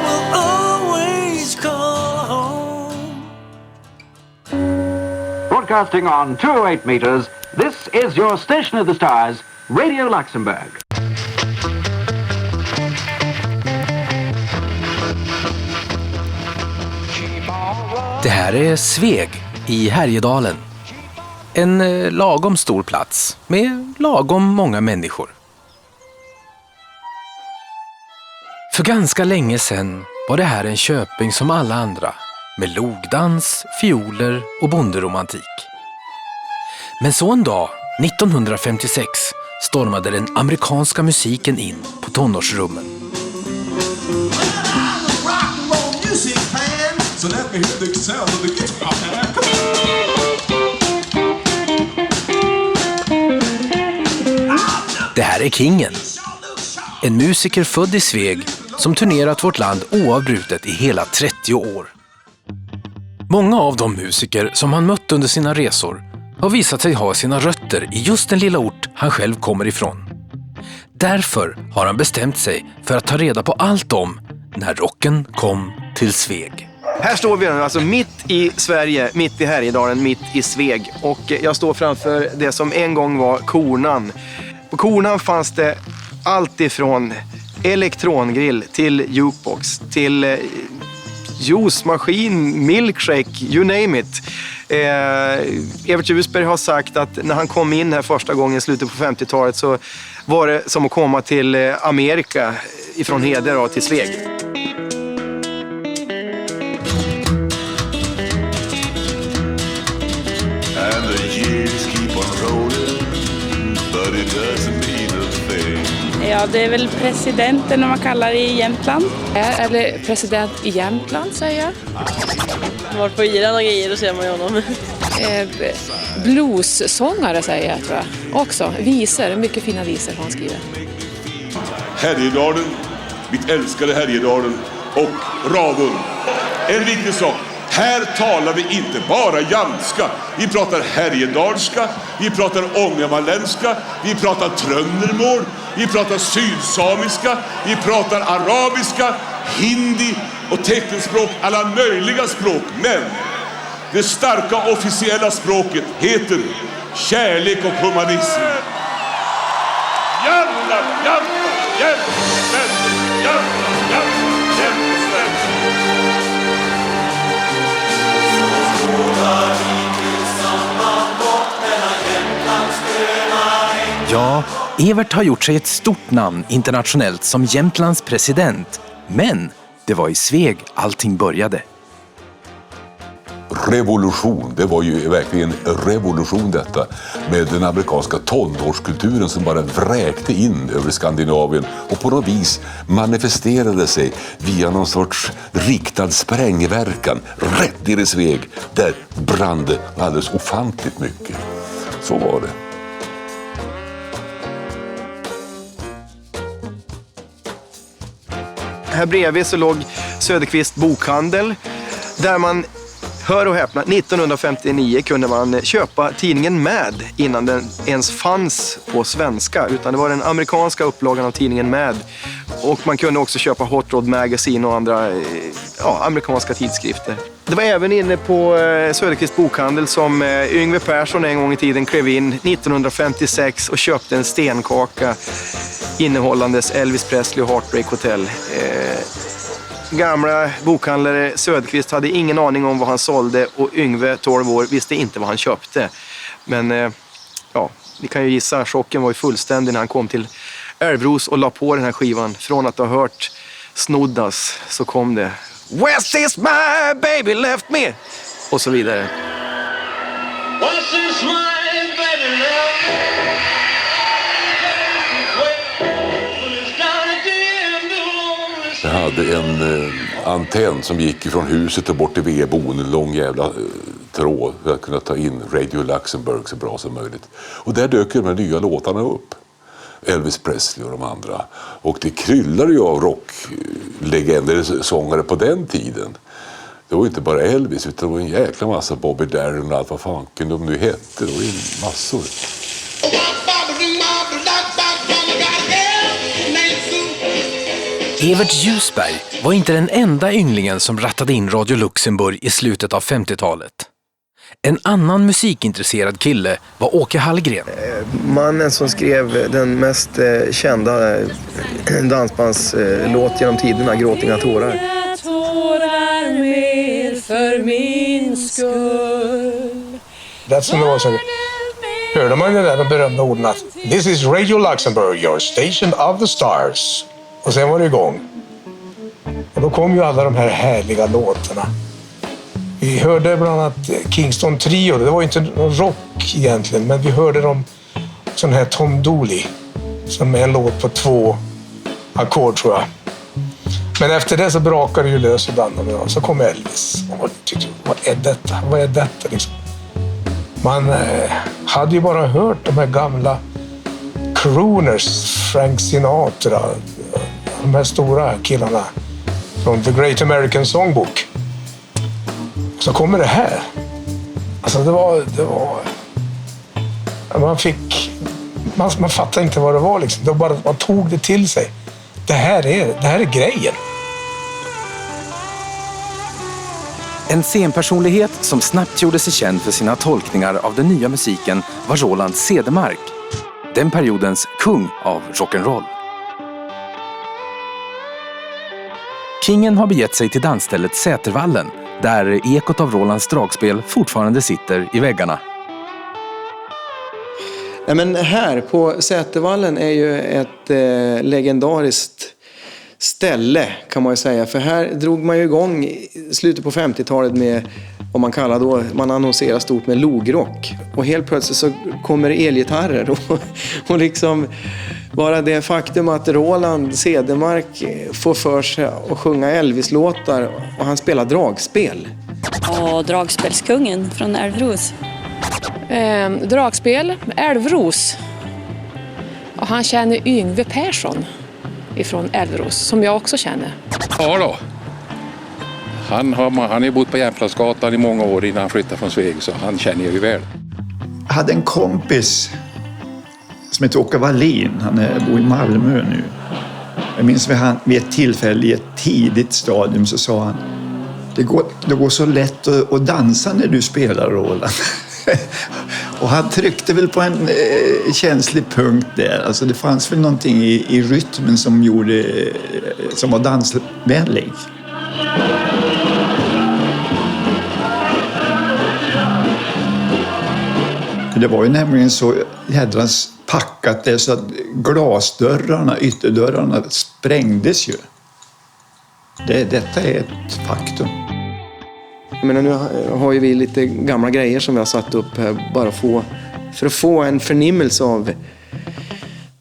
will always call home. Broadcasting on 208 meters, this is your Station of the Stars, Radio Luxembourg. Det här är Sveg i Härjedalen. En lagom stor plats med lagom många människor. För ganska länge sedan var det här en köping som alla andra, med logdans, fioler och bonderomantik. Men så en dag, 1956, stormade den amerikanska musiken in på tonårsrummen. Det här är Kingen. En musiker född i Sveg som turnerat vårt land oavbrutet i hela 30 år. Många av de musiker som han mött under sina resor har visat sig ha sina rötter i just den lilla ort han själv kommer ifrån. Därför har han bestämt sig för att ta reda på allt om när rocken kom till Sveg. Här står vi alltså mitt i Sverige, mitt i Härjedalen, mitt i Sveg. Och jag står framför det som en gång var Kornan. På Kornan fanns det allt ifrån elektrongrill till jukebox, till juicemaskin, milkshake, you name it. Evert Ljusberg har sagt att när han kom in här första gången i slutet på 50-talet så var det som att komma till Amerika ifrån Heder till Sveg. Ja, det är väl presidenten om man kallar det i Jämtland. Eller president i Jämtland, säger jag. Var på Iran och grejer, då ser man ju honom. Blues-sångare, säger jag, tror jag. Också visor, mycket fina visor har han skrivit. Härjedalen, mitt älskade Härjedalen och Ravun. En viktig sak. Här talar vi inte bara jamska. Vi pratar härjedalska, vi pratar ångermanländska, vi pratar tröndermål, vi pratar sydsamiska, vi pratar arabiska, hindi och teckenspråk, alla möjliga språk. Men det starka officiella språket heter kärlek och humanism. Jävlar, jävlar, jävlar, jävlar, jävlar. Ja, Evert har gjort sig ett stort namn internationellt som Jämtlands president. Men det var i Sveg allting började. Revolution, det var ju verkligen revolution detta. Med den amerikanska tonårskulturen som bara vräkte in över Skandinavien. Och på något vis manifesterade sig via någon sorts riktad sprängverkan. Rätt ner i Sveg, där brann det alldeles ofantligt mycket. Så var det. Här bredvid så låg Söderqvist bokhandel där man, hör och häpna, 1959 kunde man köpa tidningen Mad innan den ens fanns på svenska. Utan det var den amerikanska upplagan av tidningen Mad. Och man kunde också köpa Hot Rod Magazine och andra amerikanska tidskrifter. Det var även inne på Söderqvist bokhandel som Yngve Persson en gång i tiden klev in 1956 och köpte en stenkaka innehållandes Elvis Presley och Heartbreak Hotel. Gamla bokhandlare Söderqvist hade ingen aning om vad han sålde och Yngve, 12 år, visste inte vad han köpte. Men ni kan ju gissa, chocken var ju fullständig när han kom till Älvros och la på den här skivan. Från att ha hört Snoddas så kom det West is my baby left me och så vidare. West is my baby left me. Jag hade en antenn som gick från huset och bort till vedboden, en lång jävla tråd för att kunna ta in Radio Luxembourg så bra som möjligt. Och där dök de nya låtarna upp. Elvis Presley och de andra. Och det kryllade ju av rocklegender, sångare på den tiden. Det var inte bara Elvis utan det var en jäkla massa Bobby Darin och allt vad fanken de nu hette. Det var ju massor. Evert Ljusberg var inte den enda ynglingen som rattade in Radio Luxemburg i slutet av 50-talet. En annan musikintresserad kille var Åke Hallgren. Mannen som skrev den mest kända dansbandslåt genom tiderna, Gråtinga tårar. Tårar mer för min skull. That's when det så hörde man det där berömda orden att "This is Radio Luxemburg, your station of the stars." Och sen var det igång. Och då kom ju alla de här härliga låtarna. Vi hörde bland annat Kingston Trio. Det var ju inte någon rock egentligen, men vi hörde dem sån här Tom Dooley som är en låt på 2 ackord tror jag. Men efter det så brakade det ju lös ibland och så kom Elvis. Och tyckte, vad är detta? Vad är detta liksom? Man hade ju bara hört de här gamla crooners, Frank Sinatra, de här stora killarna från The Great American Songbook. Så kommer det här. Alltså det var man fattade inte vad det var liksom. Det var bara, man tog det till sig. Det här är grejen. En scenpersonlighet som snabbt gjorde sig känd för sina tolkningar av den nya musiken var Roland Cedermark. Den periodens kung av rock'n'roll. Kingen har begett sig till dansstället Sätervallen, där ekot av Rolands dragspel fortfarande sitter i väggarna. Ja, men här på Sätervallen är ju ett legendariskt ställe kan man ju säga. För här drog man ju igång i slutet på 50-talet med vad man kallar då, man annonserar stort med logrock. Och helt plötsligt så kommer elgitarrer och liksom bara det faktum att Roland Cedermark får för sig att sjunga Elvis-låtar och han spelar dragspel. Och dragspelskungen från Älvros. Dragspel, Älvros. Och han känner Yngve Persson ifrån Älvros, som jag också känner. Ja då. Han har ju bott på Jämtlandsgatan i många år innan han flyttade från Sveg, så han känner jag ju väl. Jag hade en kompis som heter Åke Wallin. Han bor i Malmö nu. Jag minns vid ett tillfälle i ett tidigt stadium så sa han: det går så lätt att dansa när du spelar, Roland. Och han tryckte väl på en känslig punkt där. Alltså det fanns väl någonting i rytmen som var dansvänlig. Det var ju nämligen så jädrans packat det så att glasdörrarna, ytterdörrarna sprängdes ju. Detta är ett faktum. Men nu har ju vi lite gamla grejer som vi har satt upp här bara för att få en förnimmelse av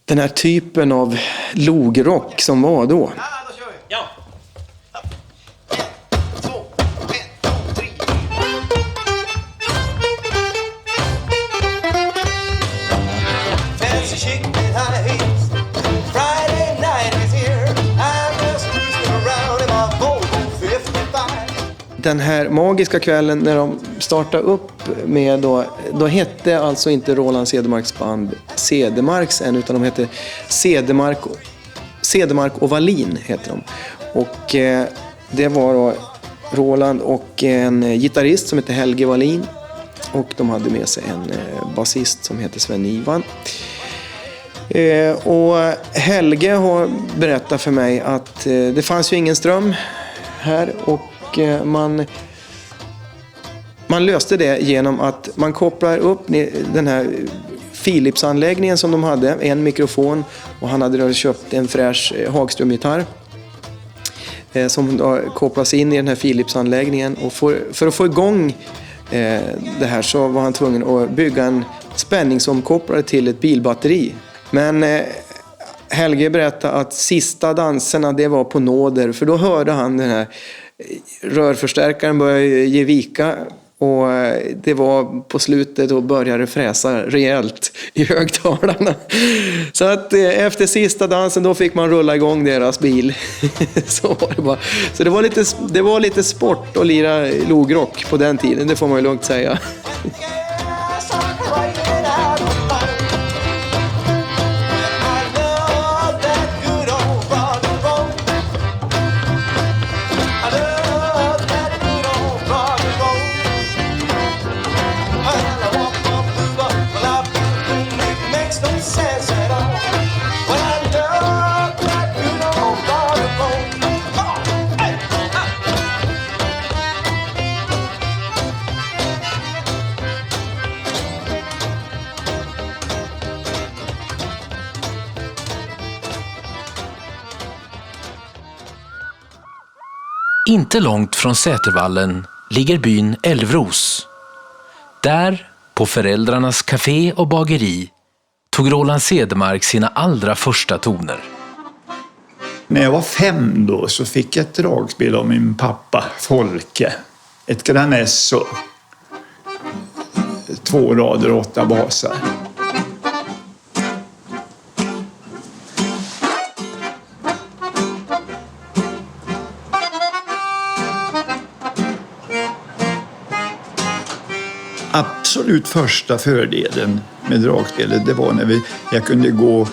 den här typen av logrock som var då. Ja. Den här magiska kvällen när de startade upp med då hette alltså inte Roland Cedermarks band Cedermarks än, utan de hette Cedermark och Wallin heter de. Och det var då Roland och en gitarrist som heter Helge Wallin, och de hade med sig en basist som heter Sven Ivan. Och Helge har berättat för mig att det fanns ju ingen ström här, och man löste det genom att man kopplar upp den här Philips-anläggningen som de hade, en mikrofon, och han hade då köpt en fräsch Hagström-gitarr som då kopplas in i den här Philips-anläggningen, och för att få igång det här så var han tvungen att bygga en spänningsomkopplare till ett bilbatteri. Men Helge berättade att sista danserna det var på nåder, för då hörde han den här rörförstärkaren börja ge vika, och det var på slutet då började fräsa rejält i högtalarna. Så att efter sista dansen då fick man rulla igång deras bil. Så var det bara. Så det var lite sport att lira logrock på den tiden, det får man ju lugnt säga. Inte långt från Sätervallen ligger byn Älvros. Där, på föräldrarnas café och bageri, tog Roland Cedermark sina allra första toner. När jag var 5 då så fick jag ett dragspel av min pappa, Folke. Ett Granesso. 2 rader och 8 basar. Absolut första fördelen med dragspelet, det var när jag kunde gå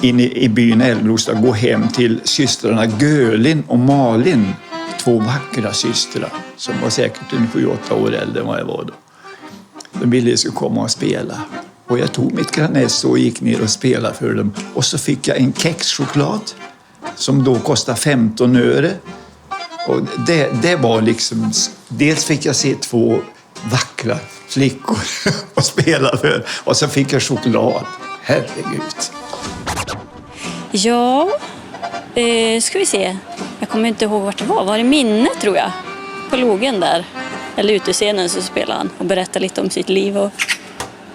in i byn Älvros och gå hem till systrarna Gölin och Malin. 2 vackra systrar som var säkert 7-8 år äldre än vad jag var då. De ville jag skulle komma och spela. Och jag tog mitt Granesso och gick ner och spelade för dem. Och så fick jag en kexchoklad som då kostade 15 öre. Och det var liksom... Dels fick jag se 2 vackra flickor och spela för. Och så fick jag choklad. Herregud. Ja, ska vi se. Jag kommer inte ihåg vart det var. Var det Minne, tror jag? På logen där. Eller utescenen så spelade han och berättade lite om sitt liv. Och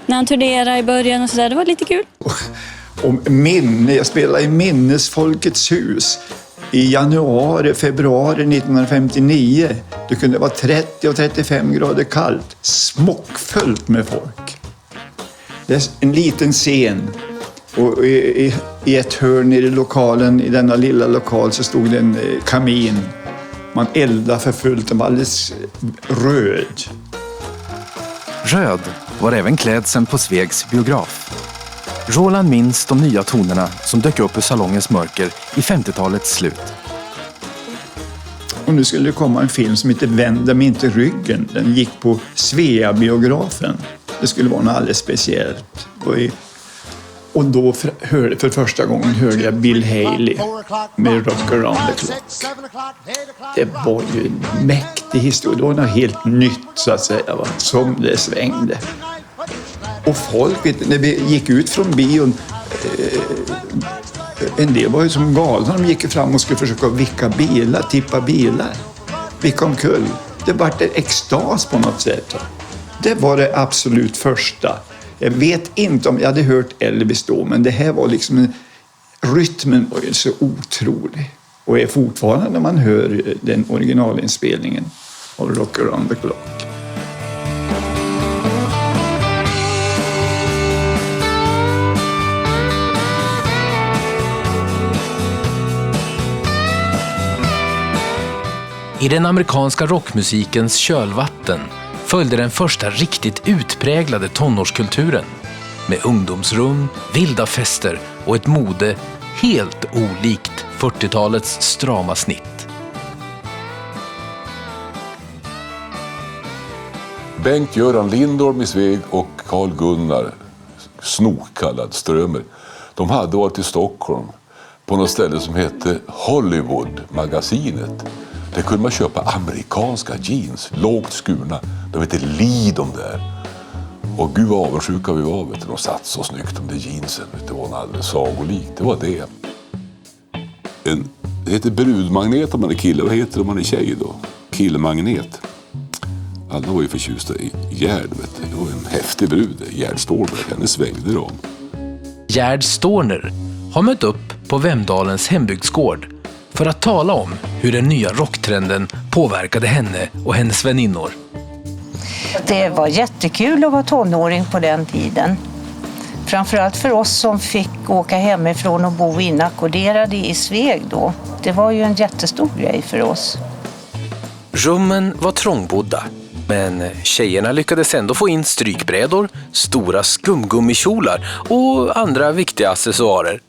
när han turnerade i början och sådär. Det var lite kul. Och minne. Jag spelade i Minnesfolkets hus i januari, februari 1959. Det kunde vara 30 och 35 grader kallt. Smockfullt med folk. Det är en liten scen. Och i ett hörn i lokalen, i denna lilla lokal, så stod det en kamin. Man eldade för fullt, den var alldeles röd. Röd var även klädseln på Svegs biograf. Roland minns de nya tonerna som dök upp ur salongens mörker i 50-talets slut. Och nu skulle det komma en film som heter Vänd dem inte ryggen. Den gick på Svea-biografen. Det skulle vara något alldeles speciellt. Och då för första gången hörde jag Bill Haley med Rock Around the Clock. Det var ju en mäktig historia. Det var något helt nytt, så att säga, va? Som det svängde. Och folk, när vi gick ut från bion, en del var ju som galna. De gick fram och skulle försöka vicka bilar, tippa bilar. Vicka omkull. Det var en extas på något sätt. Det var det absolut första. Jag vet inte om jag hade hört Elvis då, men det här var liksom rytmen var ju så otrolig. Och är fortfarande när man hör den originalinspelningen av Rock Around the Clock. I den amerikanska rockmusikens kölvatten följde den första riktigt utpräglade tonårskulturen med ungdomsrum, vilda fester och ett mode helt olikt 40-talets strama snitt. Bengt-Göran Lindorm i Sveg och Carl-Gunnar, snokallad Strömer, de hade varit i Stockholm på något ställe som hette Hollywood-magasinet. Där kunde man köpa amerikanska jeans, lågt skurna. De hette Lee de där. Och gud vad avundsjuka vi var. De satt så snyggt om det jeansen. Det var en alldeles sagolikt. Det var det. Det heter brudmagnet om man är kille. Vad heter det om man är tjej då? Killmagnet. Alla var ju förtjusta i Gerd. Det var en häftig brud. Gerd Storner. Henne svängde de. Gerd Storner har mött upp på Vemdalens hembygdsgård för att tala om hur den nya rocktrenden påverkade henne och hennes väninnor. Det var jättekul att vara tonåring på den tiden. Framförallt för oss som fick åka hemifrån och bo inackorderade i Sveg då. Det var ju en jättestor grej för oss. Rummen var trångbodda, men tjejerna lyckades ändå få in strykbrädor, stora skumgummikjolar och andra viktiga accessoarer.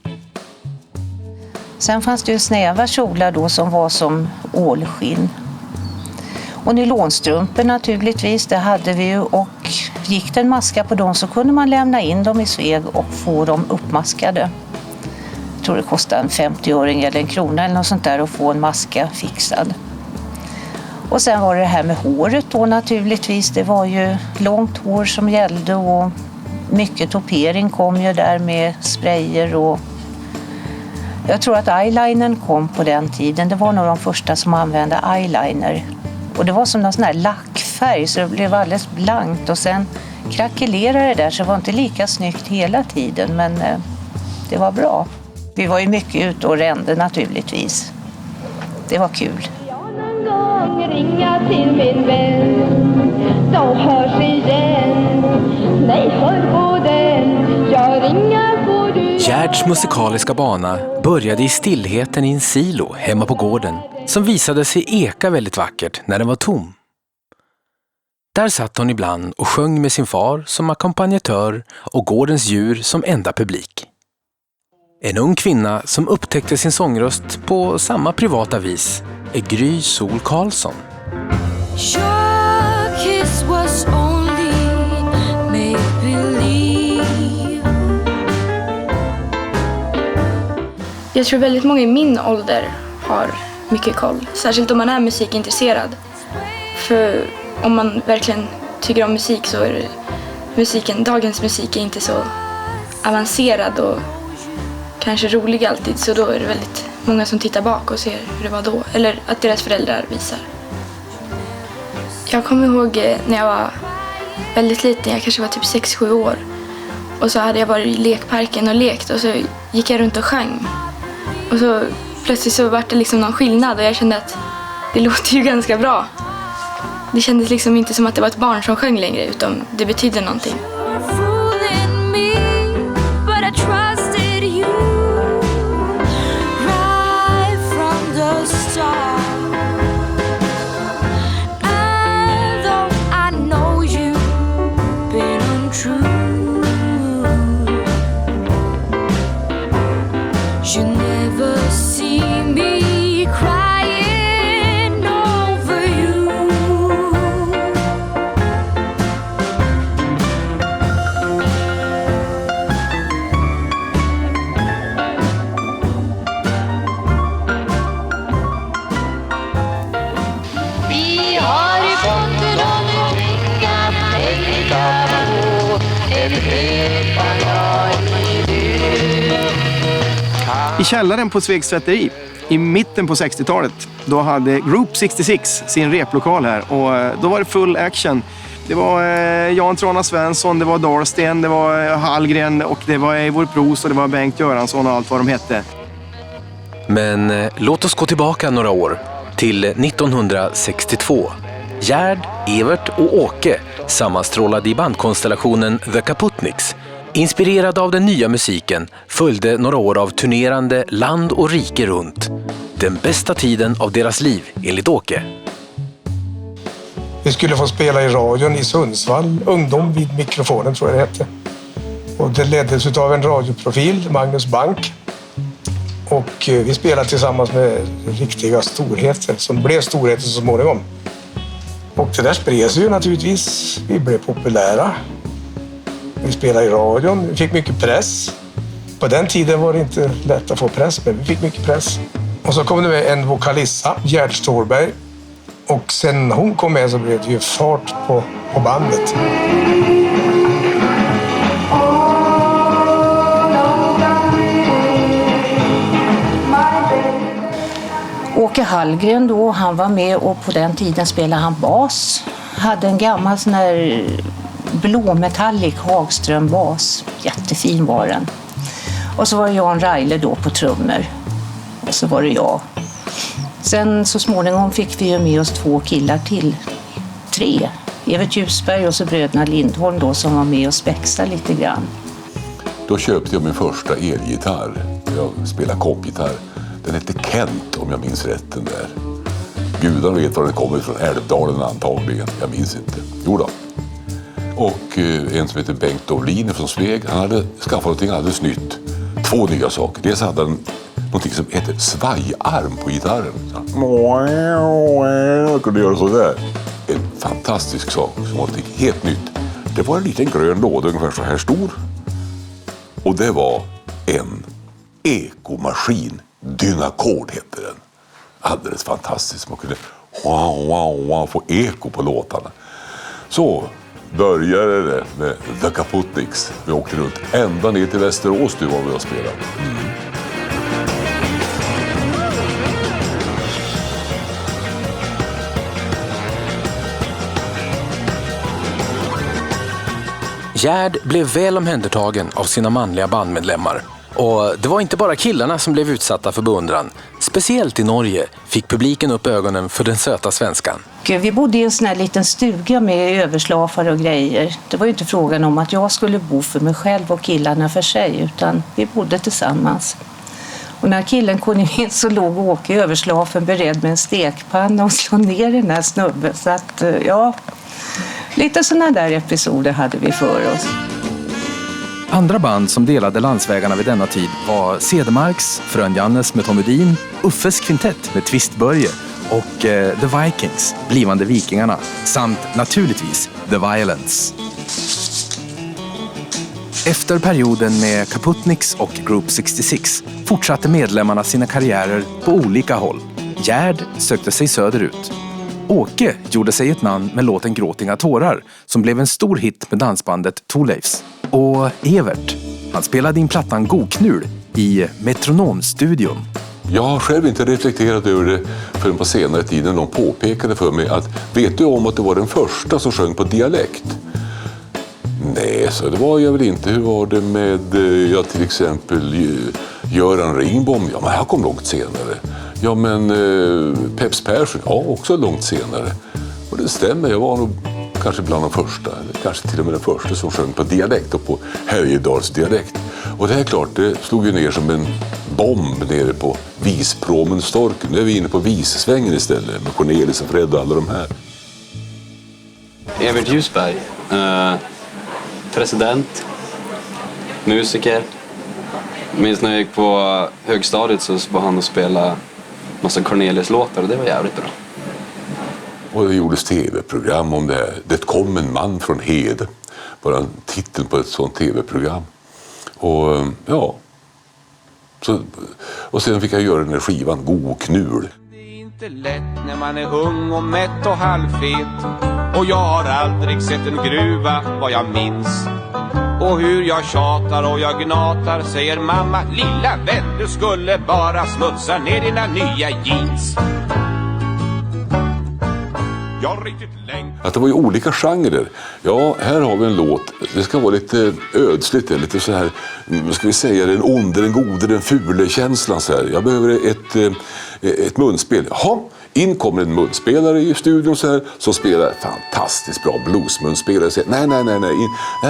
Sen fanns det ju snäva kjolar då som var som ålskinn. Och nylonstrumpor naturligtvis, det hade vi ju, och gick det en maska på dem så kunde man lämna in dem i Sveg och få dem uppmaskade. Jag tror det kostade en 50-öring eller en krona eller något sånt där att få en maska fixad. Och sen var det här med håret då naturligtvis, det var ju långt hår som gällde och mycket topering kom ju där med sprayer och Jag tror att eyelinern kom på den tiden. Det var nog de första som använde eyeliner. Och det var som någon sån här lackfärg så det blev alldeles blankt. Och sen krackelerade det där så det var inte lika snyggt hela tiden. Men det var bra. Vi var ju mycket ute och rände naturligtvis. Det var kul. Ringa till min vän, då hörs igen. Nej, hör på den, jag ringar på du. Gärds musikaliska bana började i stillheten i en silo hemma på gården som visade sig eka väldigt vackert när den var tom. Där satt hon ibland och sjöng med sin far som ackompanjatör och gårdens djur som enda publik. En ung kvinna som upptäckte sin sångröst på samma privata vis är Gry Sol Karlsson. Jag tror väldigt många i min ålder har mycket koll. Särskilt om man är musikintresserad. För om man verkligen tycker om musik så är dagens musik är inte så avancerad och kanske rolig alltid. Så då är det väldigt många som tittar bak och ser hur det var då. Eller att deras föräldrar visar. Jag kommer ihåg när jag var väldigt liten, jag kanske var typ 6-7 år. Och så hade jag varit i lekparken och lekt och så gick jag runt och sjöng. Och så plötsligt så var det liksom någon skillnad och jag kände att det låter ju ganska bra. Det kändes liksom inte som att det var ett barn som sjöng längre utan det betyder någonting. I källaren på Svegs tvätteri i mitten på 60-talet då hade Group 66 sin replokal här och då var det full action. Det var Jan Trana Svensson, det var Dorsten, det var Hallgren och det var Eivor Pros och det var Bengt Göransson och allt vad de hette. Men låt oss gå tillbaka några år till 1962. Gerd, Evert och Åke sammanstrålade i bandkonstellationen The Kaputniks. Inspirerad av den nya musiken följde några år av turnerande land och rike runt. Den bästa tiden av deras liv, enligt Åke. Vi skulle få spela i radion i Sundsvall, Ungdom vid mikrofonen tror jag det hette. Och det leddes av en radioprofil, Magnus Bank. Och vi spelade tillsammans med riktiga storheter som blev storheter så småningom. Och det där spreds ju naturligtvis. Vi blev populära. Vi spelade i radion, vi fick mycket press. På den tiden var det inte lätt att få press, men vi fick mycket press. Och så kom det med en vokalissa, Gerd Ståhlberg. Och sen hon kom med så blev det ju fart på bandet. Åke Hallgren då, han var med och på den tiden spelade han bas. Hade en gammal sån här blåmetallic Hagström-bas. Jättefin var den. Och så var det Jan Reile då på trummor. Och så var det jag. Sen så småningom fick vi ju med oss 2 killar till. 3. Evert Ljusberg och så bröderna Lindholm då som var med och spexade lite grann. Då köpte jag min första elgitarr. Jag spelade kompgitarr. Den hette Kent om jag minns rätt den där. Gudarna vet var den kommer från, Älvdalen antagligen. Jag minns inte. Jo då. Och en som heter Bengt Dovlin från Sveg, han hade skaffat någonting alldeles nytt. 2 nya saker. Dels hade han någonting som heter svajarm på gitarren. Jag kunde göra sådär. En fantastisk sak som var någonting helt nytt. Det var en liten grön låda ungefär så här stor. Och det var en ekomaskin. Dynakord hette den. Alldeles fantastiskt. Man kunde få eko på låtarna. Så började det med The Kaputniks. Vi åkte runt ända ner till Västerås, du var vi och spelade. Gerd blev väl omhändertagen av sina manliga bandmedlemmar. Och det var inte bara killarna som blev utsatta för beundran. Speciellt i Norge fick publiken upp ögonen för den söta svenskan. Vi bodde i en sån här liten stuga med överslafar och grejer. Det var ju inte frågan om att jag skulle bo för mig själv och killarna för sig, utan vi bodde tillsammans. Och när killen kom in så låg Åke i överslafen beredd med en stekpanna och slå ner den här snubben. Så att, ja, lite såna där episoder hade vi för oss. Andra band som delade landsvägarna vid denna tid var Cedermarks, Frön Jannes med Tom Udin, Uffes kvintett med Twistbörje och The Vikings, blivande vikingarna, samt naturligtvis The Violence. Efter perioden med Kaputniks och Group 66 fortsatte medlemmarna sina karriärer på olika håll. Gerd sökte sig söderut. Åke gjorde sig ett namn med låten Gråtinga tårar som blev en stor hit med dansbandet Thorleifs. Och Evert, han spelade in plattan Godknul i Metronomstudion. Jag har själv inte reflekterat över det förrän på senare tid när de påpekade för mig att vet du om att det var den första som sjöng på dialekt? Nej, så det var jag väl inte. Hur var det med till exempel Göran Ringbom? Ja, men han kom långt senare. Ja, men Peps Persson, ja, också långt senare. Och det stämmer, jag var nog kanske bland de första, eller kanske till och med den första som sjöng på dialekt och på Härjedalsdialekt. Och det är klart, det slog ju ner som en bomb nere på Vispråmenstorken. Nu är vi inne på Vissvängen istället med Cornelis och Fred och alla de här. Evert Ljusberg, president, musiker. Minns när jag gick på högstadiet så var han och spela massa Cornelis-låtar och det var jävligt bra. Och det gjordes tv-program om det här. Det kom en man från Hed. Bara titeln på ett sånt tv-program. Och ja. Så, och sen fick jag göra den här skivan Godknul. Det är inte lätt när man är ung och mätt och halvfet. Och jag har aldrig sett en gruva vad jag minns. Och hur jag tjatar och jag gnatar säger mamma, lilla vän, du skulle bara smutsa ner dina nya jeans. Att det var ju olika genrer. Ja, här har vi en låt. Det ska vara lite ödsligt, lite så här, ska vi säga, den onde, den gode, den fule känslan så här. Jag behöver ett munspel. Jaha, in kommer en munspelare i studion så här, som spelar fantastiskt bra bluesmunspelare. Nej,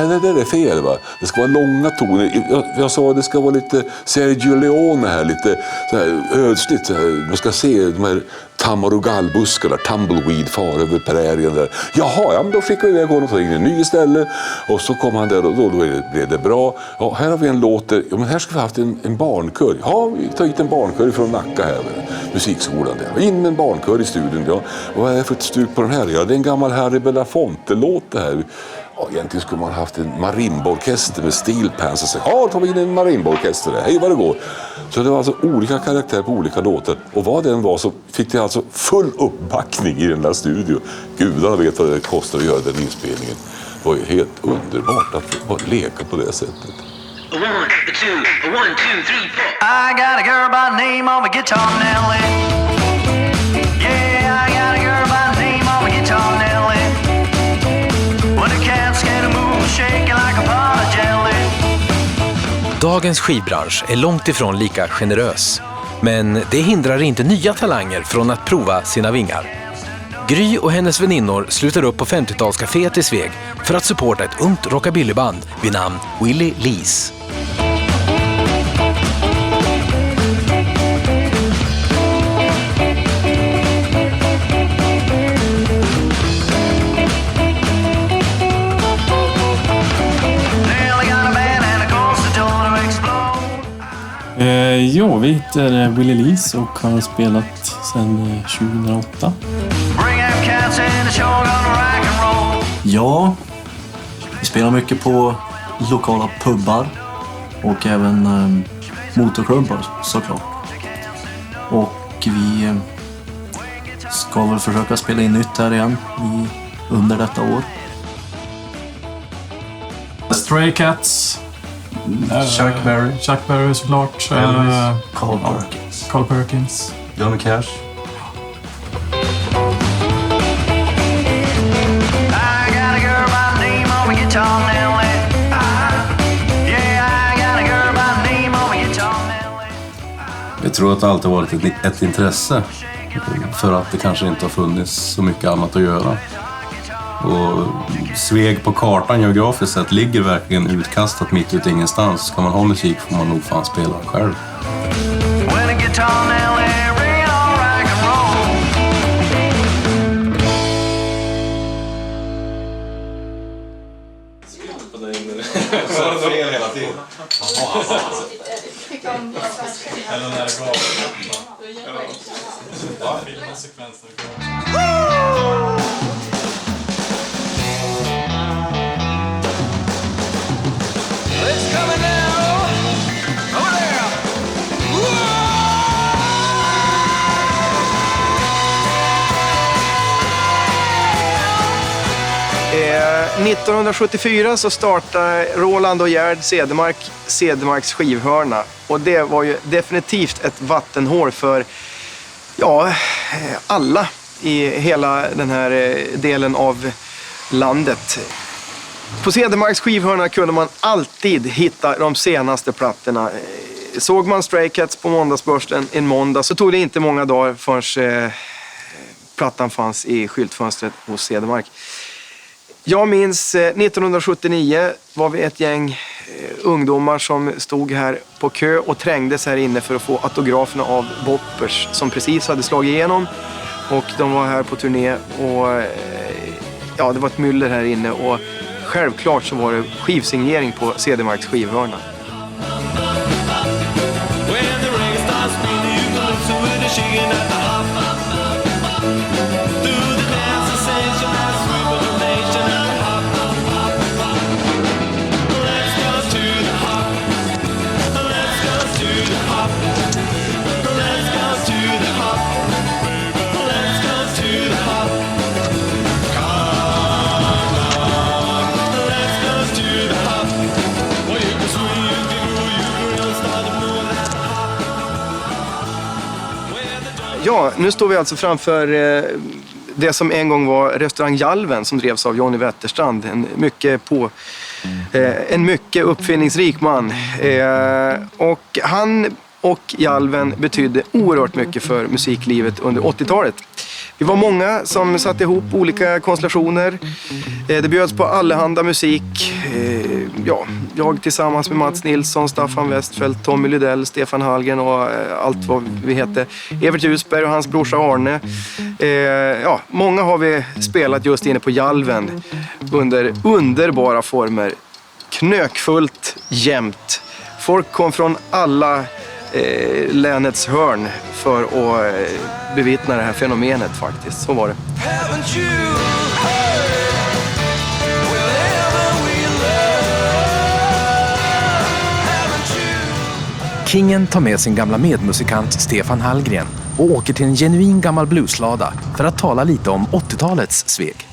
det där är fel va. Det ska vara långa toner. Jag sa att det ska vara lite Sergio Leone här, lite så här ödsligt så här. Man ska se de här tamarugallbuskarna, tumbleweed far över prärien där. Jaha, ja, men då skickar vi iväg honom och tar in en ny istället. Och så kom han där och då blev det bra. Ja, här har vi en låt där, ja men här ska vi haft en barnkör. Ja, vi tar hit en barnkör från Nacka här, musikskolan där. In med en barnkör i studion, ja. Och vad är det för ett stuk på den här? Ja, det är en gammal Harry Belafonte-låt det här. Ja, egentligen skulle man haft en marimbaorkester med steel pans och säga, ja, tar vi in en marimbaorkester där. Hej vad det går. Så det var alltså olika karaktärer på olika låtar. Och vad den var så fick det alltså full uppbackning i den där studion. Gudarna vet vad det kostar att göra den inspelningen. Det var ju helt underbart att leka på det sättet. 1, 2, 1, 2, 3, 4. I got a girl by name of a guitar Nelly. Yeah, I got a girl by name of a guitar Nelly. When the cats get a move shaking like a pot of jelly. Dagens skivbransch är långt ifrån lika generös. Men det hindrar inte nya talanger från att prova sina vingar. Gry och hennes väninnor slutar upp på 50-talscaféet i Sveg för att supporta ett ungt rockabillyband vid namn Willie Lees. Ja, vi heter Willie Lees och har spelat sedan 2008. Ja, vi spelar mycket på lokala pubbar och även motorklubbar såklart. Och vi ska väl försöka spela in nytt här igen under detta år. Stray Cats. Chuck Berry såklart. Carl Perkins. Johnny Cash. I got a girl by name of a guitar Nelly. tror att det alltid varit ett intresse för att det kanske inte har funnits så mycket annat att göra. Och Sveg på kartan geografiskt sett ligger verkligen utkastat mitt ute ingenstans. Ska man ha musik får man nog fan spela själv. Eller när det gav. It's coming now. Over there. 1974 så startade Roland och Gerd Cedermarks skivhörna. Och det var ju definitivt ett vattenhål för alla i hela den här delen av landet. På Cedermarks skivhörna kunde man alltid hitta de senaste plattorna. Såg man Stray Cats på måndagsbörsen en måndag så tog det inte många dagar förrän plattan fanns i skyltfönstret hos Cedermark. Jag minns 1979 var vi ett gäng ungdomar som stod här på kö och trängdes här inne för att få autograferna av Boppers som precis hade slagit igenom. Och de var här på turné och det var ett myller här inne och självklart så var det skivsignering på Cedermarks skivhörna. Ja, nu står vi alltså framför det som en gång var restaurang Jalven som drevs av Johnny Wetterstrand. En mycket uppfinningsrik man. Och han och Jalven betydde oerhört mycket för musiklivet under 80-talet. Vi var många som satte ihop olika konstellationer. Det bjöds på allehanda musik. Jag tillsammans med Mats Nilsson, Staffan Westfeldt, Tommy Lydell, Stefan Hallgren och allt vad vi hette. Evert Ljusberg och hans brorsa Arne. Många har vi spelat just inne på Jalven under underbara former. Knökfullt, jämt. Folk kom från alla länets hörn för att bevittna det här fenomenet faktiskt. Så var det. Kingen tar med sin gamla medmusikant Stefan Hallgren och åker till en genuin gammal blueslada för att tala lite om 80-talets Sveg.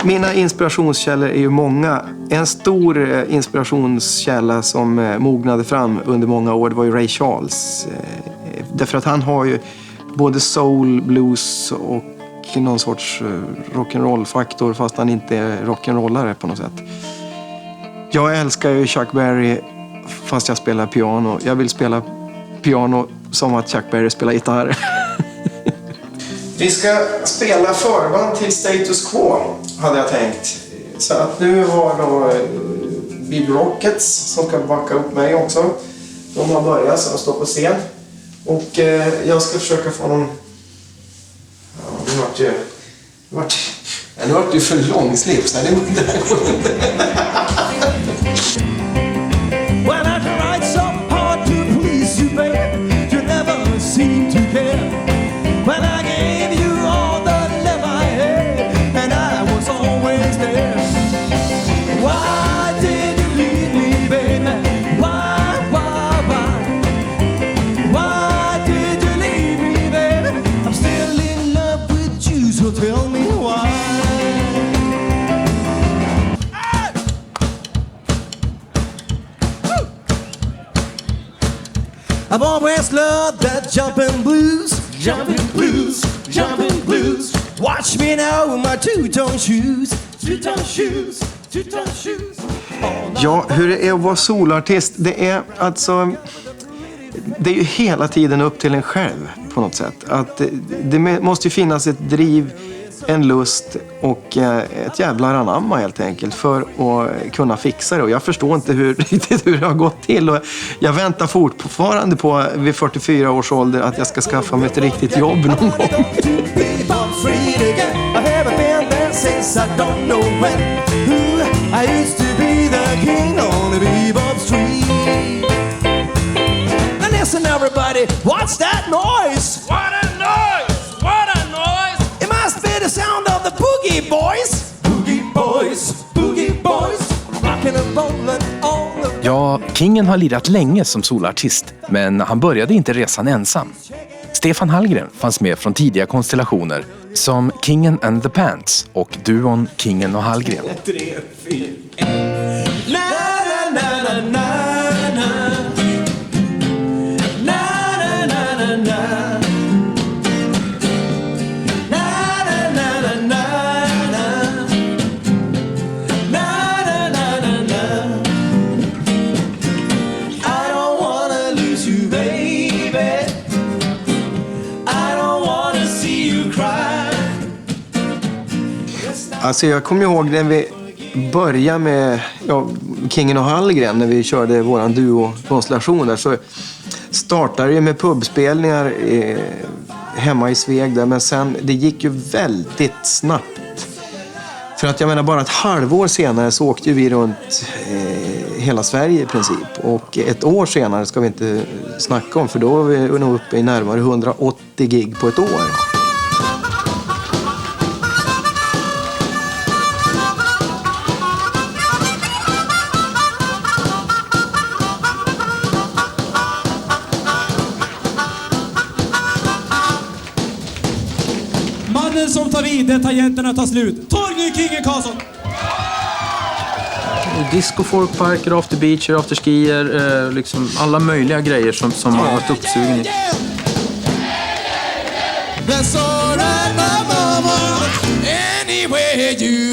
Mina inspirationskällor är ju många. En stor inspirationskälla som mognade fram under många år, det var ju Ray Charles. Därför att han har ju både soul, blues och någon sorts rock'n'roll-faktor fast han inte är rock'n'rollare på något sätt. Jag älskar ju Chuck Berry fast jag spelar piano. Jag vill spela piano som att Chuck Berry spelar gitarr. Vi ska spela förband till Status Quo, hade jag tänkt. Så att nu har då Big Rockets som ska backa upp mig också. De har börjat så de står på scen. Och jag ska försöka få någon... Nu vart det för långslips. Nej, det går inte. When I tried so hard to please you, babe, you never seemed to care. When I gave you all the love I had, and I was always there. Why did you leave me, baby? Why? Why did you leave me, baby? I'm still in love with you, so tell me why. I've always loved that jumping blues, jumping blues, jumping blues. Watch me now with my two-tone shoes. Ja, hur det är att vara solartist, det är alltså... Det är ju hela tiden upp till en själv på något sätt. Att det måste ju finnas ett driv, en lust och ett jävla anamma helt enkelt för att kunna fixa det. Och jag förstår inte riktigt hur det har gått till. Och jag väntar fortfarande på vid 44 års ålder att jag ska skaffa mig ett riktigt jobb någon gång. Listen everybody, what's that noise? What a noise! What a noise! It must be the sound of the Boogie Boys. Boogie Boys, Boogie Boys, rockin' and rollin' on the... Ja, Kingen har lirat länge som solartist, men han började inte resan ensam. Stefan Hallgren fanns med från tidiga konstellationer som Kingen and the Pants och duon Kingen och Hallgren. 3, 4, na na na na na. Alltså jag kommer ihåg när vi började med Kingen och Hallgren, när vi körde våran duo-konstellation där, så startade det med pubspelningar hemma i Sveg där, men sen det gick ju väldigt snabbt. För att jag menar, bara ett halvår senare så åkte vi runt hela Sverige i princip. Och ett år senare ska vi inte snacka om, för då var vi nog uppe i närmare 180 gig på ett år. Som tar vid, där tangenterna tar slut. Torgny Kingen Karlsson! Disco, folkparker, after beacher, after skier, liksom alla möjliga grejer som man har varit uppsugen i. That's all right, my mama, anywhere you...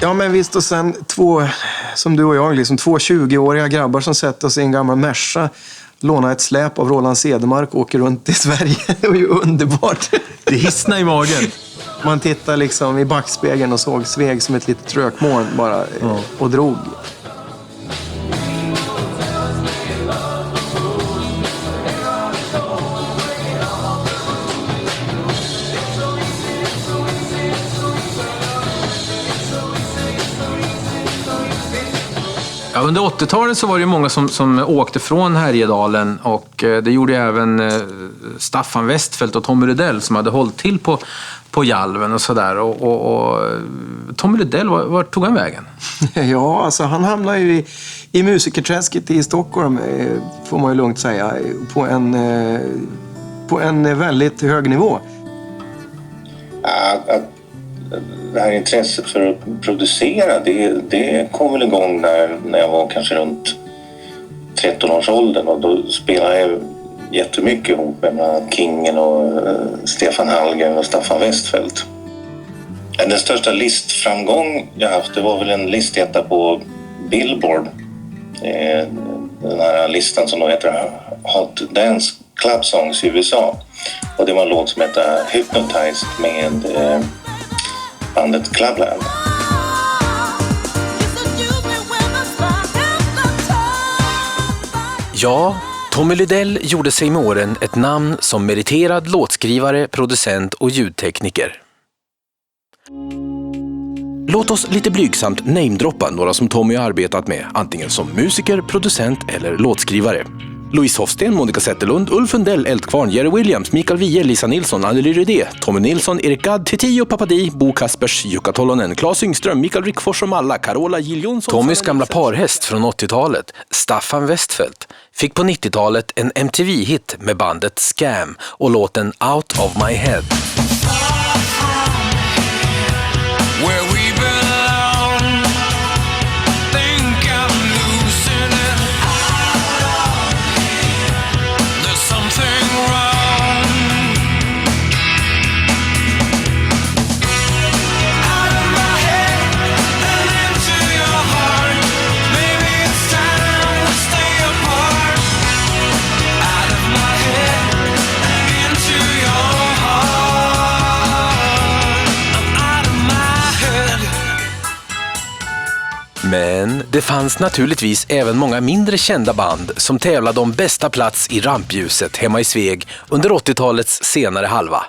Ja, men visst, och sen två, som du och jag, liksom 2 20-åriga grabbar som sätter oss i en gammal Merca, lånar ett släp av Roland Cedermark och åker runt i Sverige. Det var ju underbart. Det hissnar i magen. Man tittar liksom i backspegeln och såg Sveg som ett litet trökmoln bara och drog. Ja, under 80-talet så var det många som åkte från Härjedalen, och det gjorde även Staffan Westfeldt och Tommy Rydell som hade hållit till på Jalven och sådär. Och Tommy Rydell, var tog han vägen? Ja, alltså han hamnade ju i musikerträsket i Stockholm, får man ju lugnt säga, på en väldigt hög nivå. Det här intresset för att producera, det kom väl igång när jag var kanske runt 13-årsåldern, och då spelade jag jättemycket ihop med bland annat Kingen och Stefan Hallgren och Staffan Westfeldt. Den största listframgång jag haft, det var väl en listetta på Billboard. Den här listan som då heter Hot Dance Club Songs i USA. Och det var en låt som heter Hypnotized med bandet Clubland. Ja, Tommy Rydell gjorde sig med åren ett namn som meriterad låtskrivare, producent och ljudtekniker. Låt oss lite blygsamt namedroppa några som Tommy har arbetat med, antingen som musiker, producent eller låtskrivare. Louise Hofsten, Monica Zetterlund, Ulf Undell, Eltkvarn, Jerry Williams, Mikael Wiehe, Lisa Nilsson, Anneli Rydé, Tommy Nilsson, Erik Gadd, Titio Papadi, Bo Kaspers, Jukka Tollonen, Claes Yngström, Mikael Rickfors och Malla, Carola Jill Jonsson. Tommys gamla parhäst från 80-talet, Staffan Westfeldt, fick på 90-talet en MTV-hit med bandet Scam och låten Out of My Head. Men det fanns naturligtvis även många mindre kända band som tävlade om bästa plats i rampljuset hemma i Sveg under 80-talets senare halva.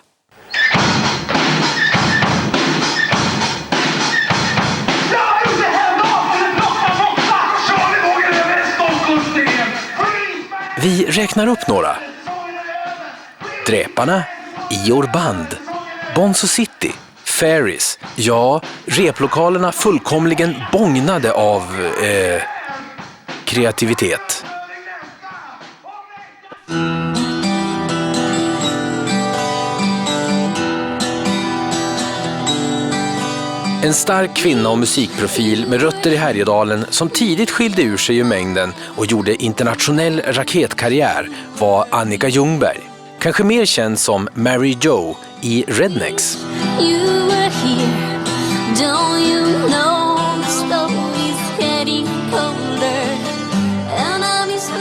Vi räknar upp några. Dräparna, Ior Band, Bonzo City, Fairies. Ja, replokalerna fullkomligen bångnade av kreativitet. En stark kvinna och musikprofil med rötter i Härjedalen som tidigt skilde ur sig ur mängden och gjorde internationell raketkarriär var Annika Ljungberg. Kanske mer känd som Mary Jo i Rednecks.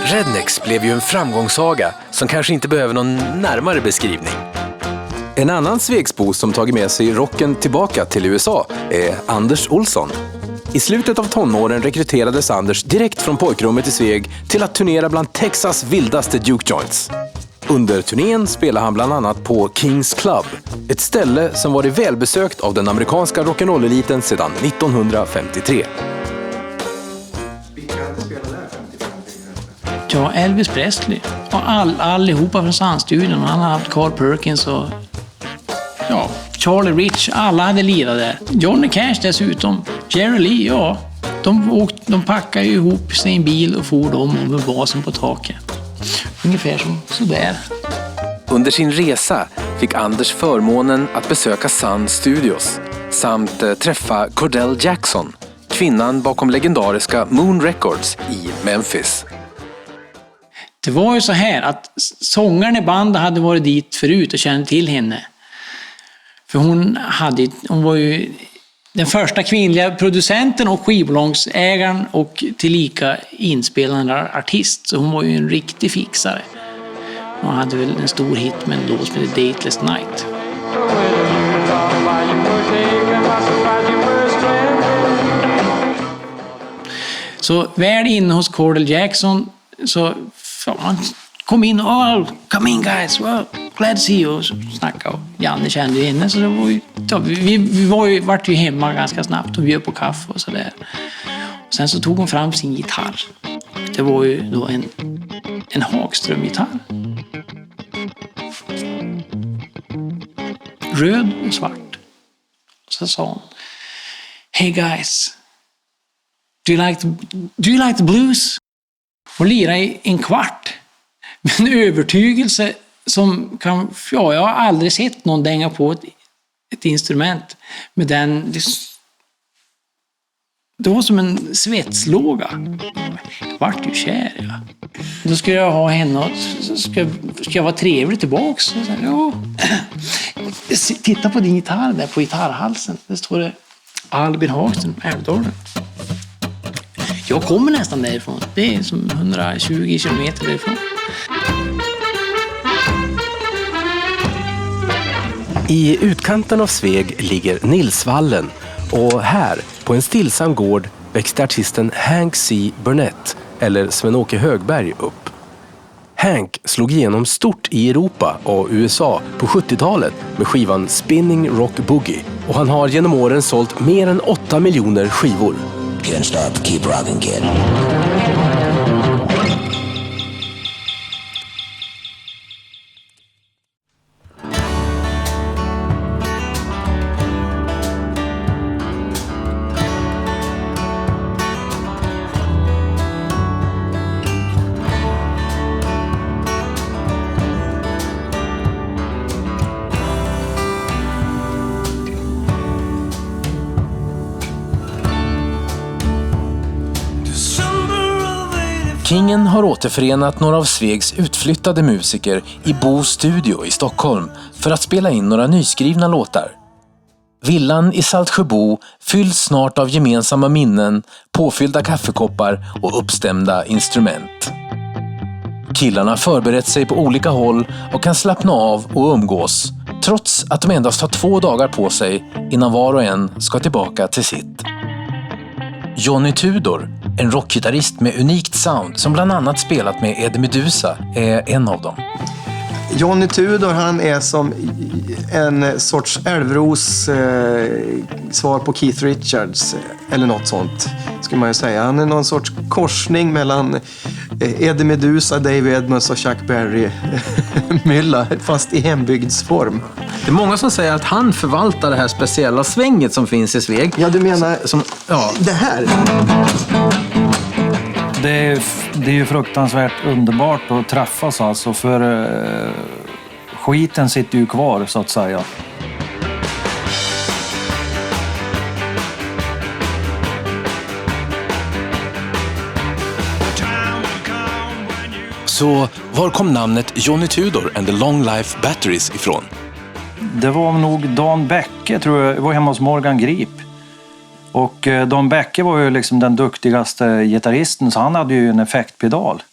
Rednecks blev ju en framgångssaga som kanske inte behöver någon närmare beskrivning. En annan Svegsbo som tagit med sig rocken tillbaka till USA är Anders Olsson. I slutet av tonåren rekryterades Anders direkt från pojkrummet i Sveg till att turnera bland Texas vildaste Duke Joints. Under turnén spelade han bland annat på Kings Club, ett ställe som varit välbesökt av den amerikanska rock'n'roll-eliten sedan 1953. Ja, Elvis Presley och allihopa från Sandstudion. Han har haft Carl Perkins och Charlie Rich. Alla hade lirat där. Johnny Cash dessutom. Jerry Lee, ja. De packade ju ihop sin bil och for dem med basen på taket. Ungefär som sådär. Under sin resa fick Anders förmånen att besöka Sun Studios samt träffa Cordell Jackson, kvinnan bakom legendariska Moon Records i Memphis. Det var ju så här att sångaren i bandet hade varit dit förut och kände till henne. För hon var ju den första kvinnliga producenten och skivbolagsägaren och tillika inspelande artist. Så hon var ju en riktig fixare. Hon hade väl en stor hit med en låt som heter Dateless Night. Så väl inne hos Cordell Jackson så han kom in och come in guys, well, glad to see you, och snackade. Och Janne kände ju henne, så det var ju, vi vart ju hemma ganska snabbt och bjöd på kaffe och sådär. Sen så tog hon fram sin gitarr. Det var ju då en Hagström-gitarr. Röd och svart. Och så sa hon: Hey guys, do you like the blues? Och lira i en kvart. Med en övertygelse som kan... Ja, jag har aldrig sett någon dänga på ett instrument med den... Det var som en svetslåga. Jag vart ju kär, ja. Då skulle jag ha henne och ska jag vara trevlig tillbaks. Så ja. Titta på din gitarr där på gitarrhalsen. Där står det Albin Hagström, Älvdalen. Jag kommer nästan därifrån. Det är som 120 kilometer därifrån. I utkanten av Sveg ligger Nilsvallen och här på en stillsam gård växte artisten Hank C. Burnett eller Sven-Åke Högberg upp. Hank slog igenom stort i Europa och USA på 70-talet med skivan Spinning Rock Boogie och han har genom åren sålt mer än 8 miljoner skivor. Can't stop, keep rocking, kid. Kingen har återförenat några av Svegs utflyttade musiker i Bo studio i Stockholm för att spela in några nyskrivna låtar. Villan i Saltsjöbo fylls snart av gemensamma minnen, påfyllda kaffekoppar och uppstämda instrument. Killarna förberett sig på olika håll och kan slappna av och umgås, trots att de endast har 2 dagar på sig innan var och en ska tillbaka till sitt. Johnny Tudor, en rockgitarrist med unikt sound som bland annat spelat med Eddie Meduza, är en av dem. Johnny Tudor, han är som en sorts Älvros svar på Keith Richards eller något sånt, skulle man ju säga. Han är någon sorts korsning mellan Eddie Meduza, Dave Edmunds och Chuck Berry mylla, fast i hembygdsform. Det är många som säger att han förvaltar det här speciella svänget som finns i Sveg. Ja, du menar det här? Det är ju fruktansvärt underbart att träffas alltså, för skiten sitter ju kvar så att säga. Så var kom namnet Johnny Tudor and the Long Life Batteries ifrån? Det var nog Dan Bäcke, tror jag. Det var hemma hos Morgan Grip. Och Dan Bäcke var ju liksom den duktigaste gitarristen, så han hade ju en effektpedal.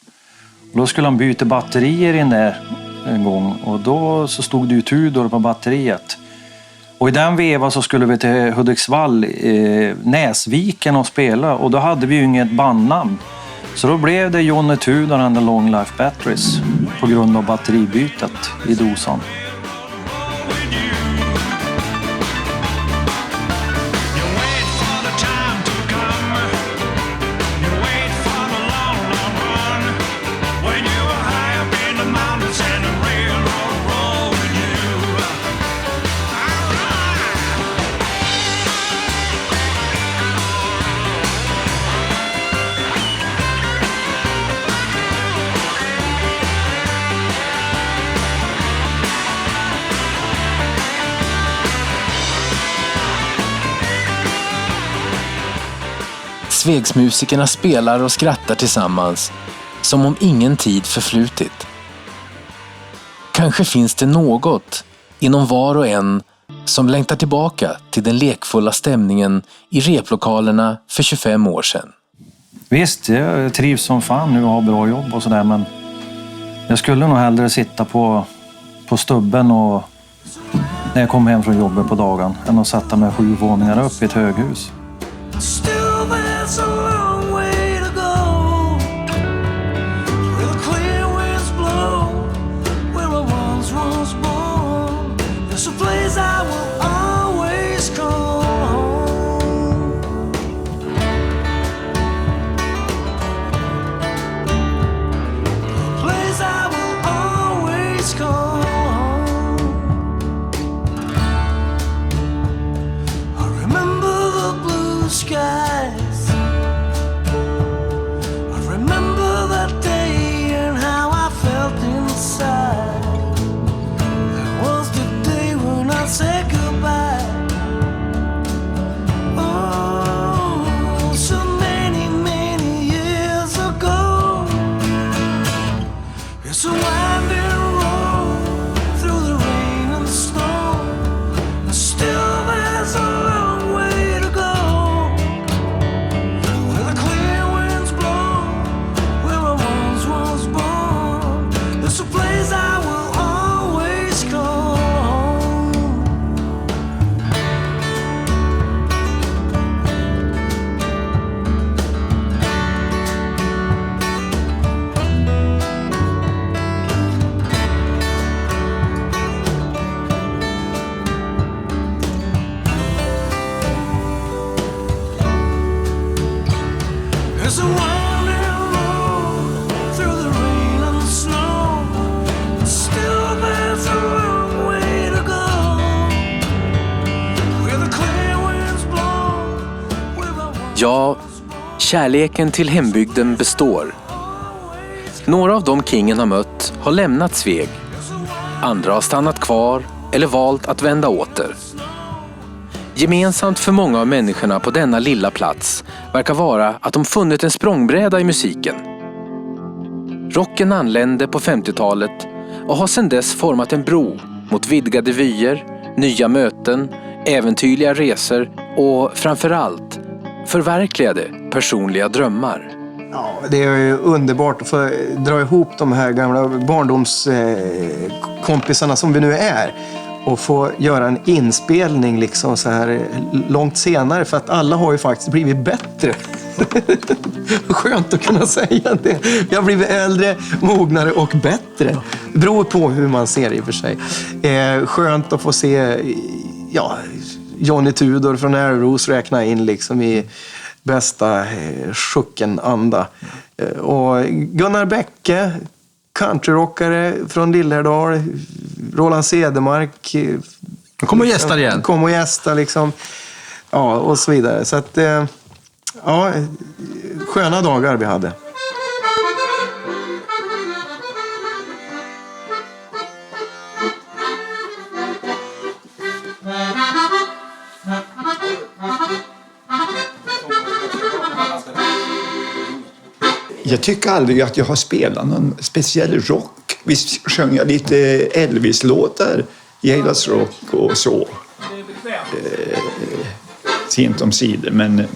Och då skulle han byta batterier in där en gång, och då så stod det ju Tudor på batteriet. Och i den vevan så skulle vi till Hudiksvall, Näsviken, och spela, och då hade vi ju inget bandnamn. Så då blev det Johnny Tudor and the Long Life Batteries på grund av batteribytet i dosan. Svegsmusikerna spelar och skrattar tillsammans som om ingen tid förflutit. Kanske finns det något inom var och en som längtar tillbaka till den lekfulla stämningen i replokalerna för 25 år sedan. Visst, jag trivs som fan nu och har bra jobb och sådär, men jag skulle nog hellre sitta på stubben och när jag kom hem från jobbet på dagen än att sätta mig 7 våningar upp i ett höghus. There's a long way to go, where the clear winds blow, where I was born. There's a place I will always call home. A place I will always call home. I remember the blue skies. Say goodbye. Oh, so many, many years ago. It's a winding road through the rain and snow. And still there's a long way to go, where the clear winds blow, where I once was born. It's a place I will always call. There's a winding road through the rain and snow. Still there's a long way to go, where the clear winds blow. Ja, kärleken till hembygden består. Några av de Kingen har mött har lämnat Sveg. Andra har stannat kvar eller valt att vända åter. Gemensamt för många av människorna på denna lilla plats verkar vara att de funnit en språngbräda i musiken. Rocken anlände på 50-talet och har sedan dess format en bro mot vidgade vyer, nya möten, äventyrliga resor och framförallt förverkligade personliga drömmar. Ja, det är ju underbart att få dra ihop de här gamla barndomskompisarna som vi nu är och få göra en inspelning liksom så här långt senare, för att alla har ju faktiskt blivit bättre. Skönt att kunna säga det. Vi har blivit äldre, mognare och bättre. Det beror på hur man ser det i och för sig. Skönt att få se Johnny Tudor från Airros räkna in liksom i bästa sjucken-anda. Och Gunnar Bäcke, countryrockare från Lillhärdal, Roland Cedermark. Kom och gästa igen. Kom och gästa liksom. Ja, och så vidare. Så att, ja, sköna dagar vi hade. Jag tycker aldrig att jag har spelat någon speciell rock. Visst sjöng jag lite Elvis-låtar, Jailhouse Rock och så. Sent om sidor, men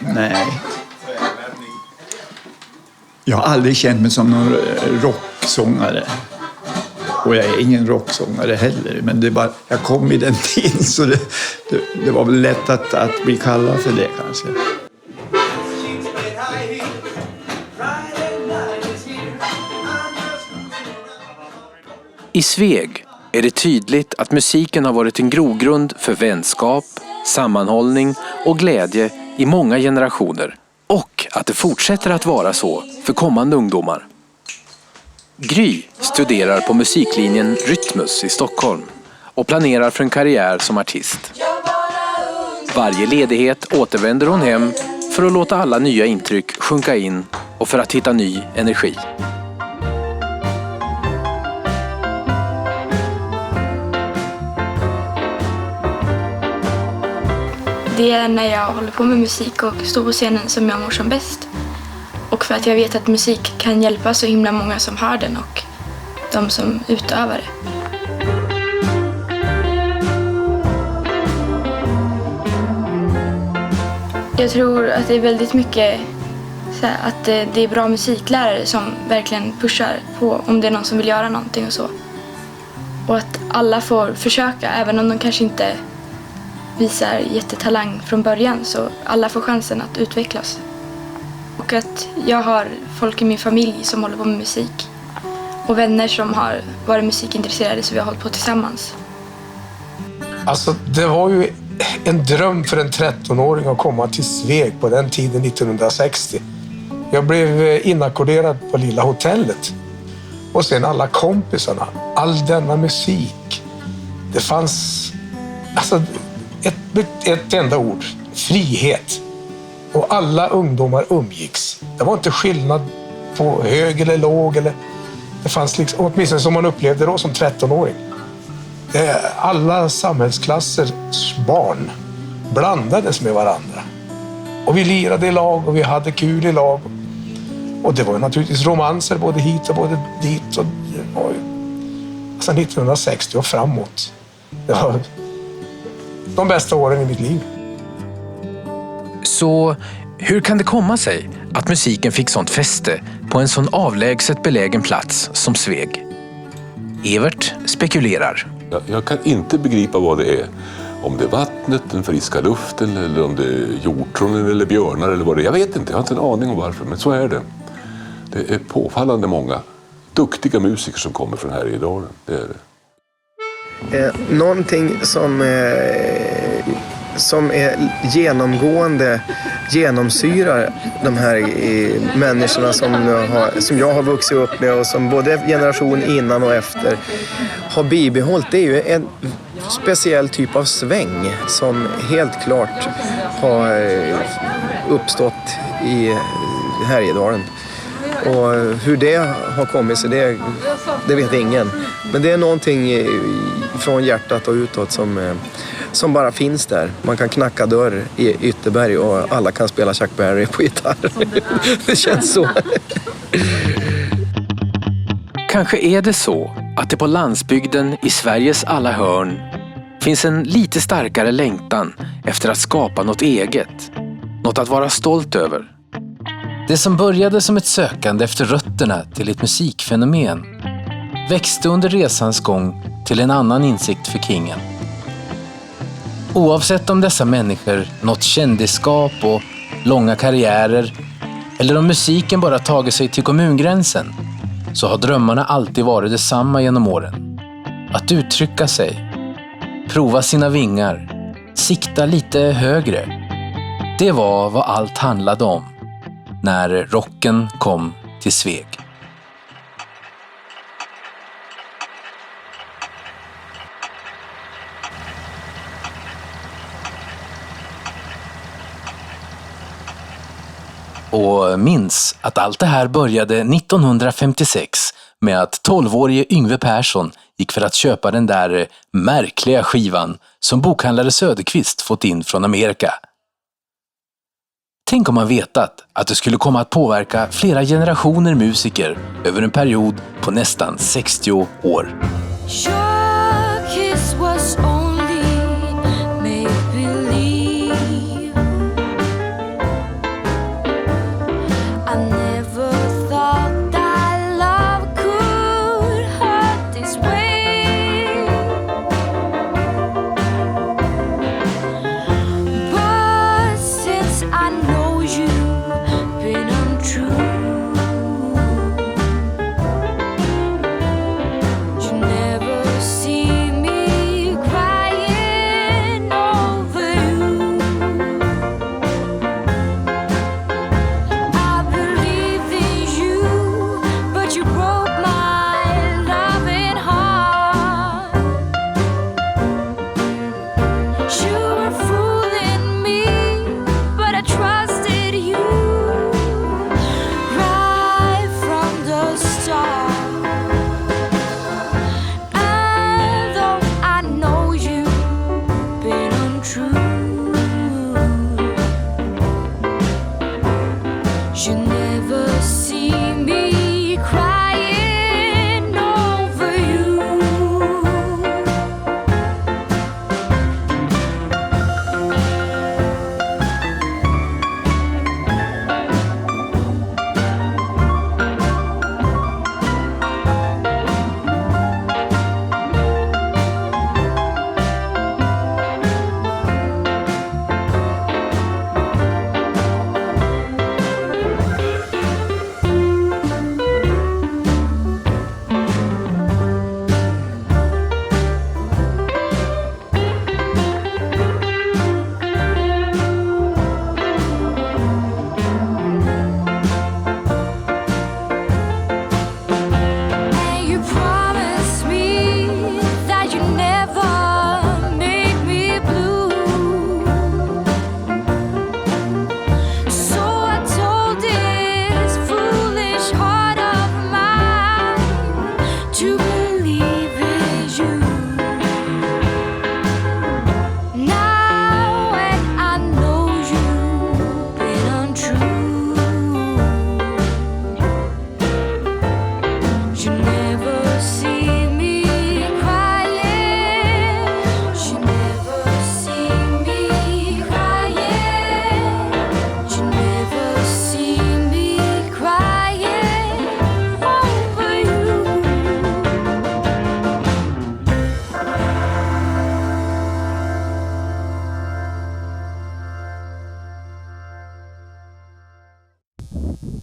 nej. Jag har aldrig känt mig som någon rocksångare. Och jag är ingen rocksångare heller. Men det bara, jag kom i den tiden, så det var väl lätt att bli kallad för det kanske. I Sveg är det tydligt att musiken har varit en grogrund för vänskap, sammanhållning och glädje i många generationer. Och att det fortsätter att vara så för kommande ungdomar. Gry studerar på musiklinjen Rytmus i Stockholm och planerar för en karriär som artist. Varje ledighet återvänder hon hem för att låta alla nya intryck sjunka in och för att hitta ny energi. Det är när jag håller på med musik och står på scenen som jag mår som bäst. Och för att jag vet att musik kan hjälpa så himla många som hör den och de som utövar det. Jag tror att det är väldigt mycket så här, att det är bra musiklärare som verkligen pushar på om det är någon som vill göra någonting och så. Och att alla får försöka, även om de kanske inte visar jättetalang från början, så alla får chansen att utvecklas. Och att jag har folk i min familj som håller på med musik och vänner som har varit musikintresserade, så vi har hållit på tillsammans. Alltså, det var ju en dröm för en 13-åring att komma till Sveg på den tiden, 1960. Jag blev inackorderad på Lilla hotellet. Och sen alla kompisarna, all denna musik. Det fanns alltså ett enda ord, frihet. Och alla ungdomar umgicks. Det var inte skillnad på hög eller låg. Det fanns liksom, åtminstone som man upplevde då som 13-åring. Alla samhällsklassers barn blandades med varandra. Och vi lirade i lag och vi hade kul i lag. Och det var naturligtvis romanser både hit och både dit. Och det var ju, alltså 1960 och framåt. Det var de bästa åren i mitt liv. Så hur kan det komma sig att musiken fick sånt fäste på en sån avlägset belägen plats som Sveg? Evert spekulerar. Jag kan inte begripa vad det är. Om det är vattnet, den friska luften, eller om det är hjortron eller björnar eller vad det är. Jag vet inte, jag har inte en aning om varför, men så är det. Det är påfallande många duktiga musiker som kommer från Härjedalen. Det är det. Någonting som är genomgående genomsyrar de här människorna som jag har vuxit upp med och som både generation innan och efter har bibehållit, det är ju en speciell typ av sväng som helt klart har uppstått i Härjedalen. Och hur det har kommit sig, det vet ingen. Men det är någonting från hjärtat och utåt som som bara finns där. Man kan knacka dörr i Ytterberg och alla kan spela Chuck Berry på gitarr. Det känns så. Kanske är det så att det på landsbygden i Sveriges alla hörn finns en lite starkare längtan efter att skapa något eget. Något att vara stolt över. Det som började som ett sökande efter rötterna till ett musikfenomen växte under resans gång till en annan insikt för kingen. Oavsett om dessa människor nått kändisskap och långa karriärer eller om musiken bara tagit sig till kommungränsen, så har drömmarna alltid varit detsamma genom åren. Att uttrycka sig, prova sina vingar, sikta lite högre. Det var vad allt handlade om när rocken kom till Sveg. Och minns att allt det här började 1956 med att 12-årige Yngve Persson gick för att köpa den där märkliga skivan som bokhandlare Söderqvist fått in från Amerika. Tänk om man vetat att det skulle komma att påverka flera generationer musiker över en period på nästan 60 år.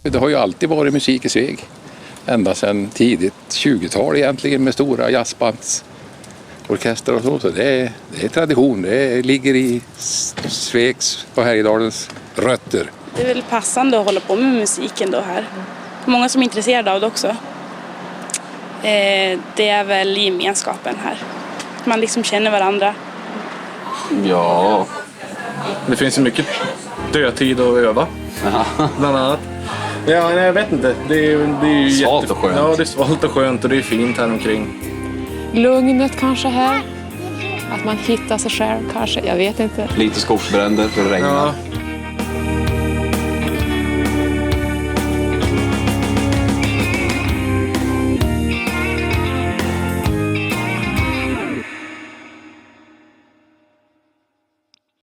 Det har ju alltid varit musik i Sveg. Ända sedan tidigt 20-tal egentligen med stora jazzbandsorkester och så. Så det är tradition. Det ligger i Svegs och Härjedalens rötter. Det är väl passande att hålla på med musiken då här. Många som är intresserade av det också. Det är väl gemenskapen här. Man liksom känner varandra. Ja, det finns ju mycket dödtid att öva. Bland annat. Ja, nej, jag vet inte. Det är ju svalt och skönt. Ja, det är svalt och skönt och det är fint här omkring. Lugnet kanske här. Att man hittar sig själv kanske, jag vet inte. Lite skogsbränder för det regnar.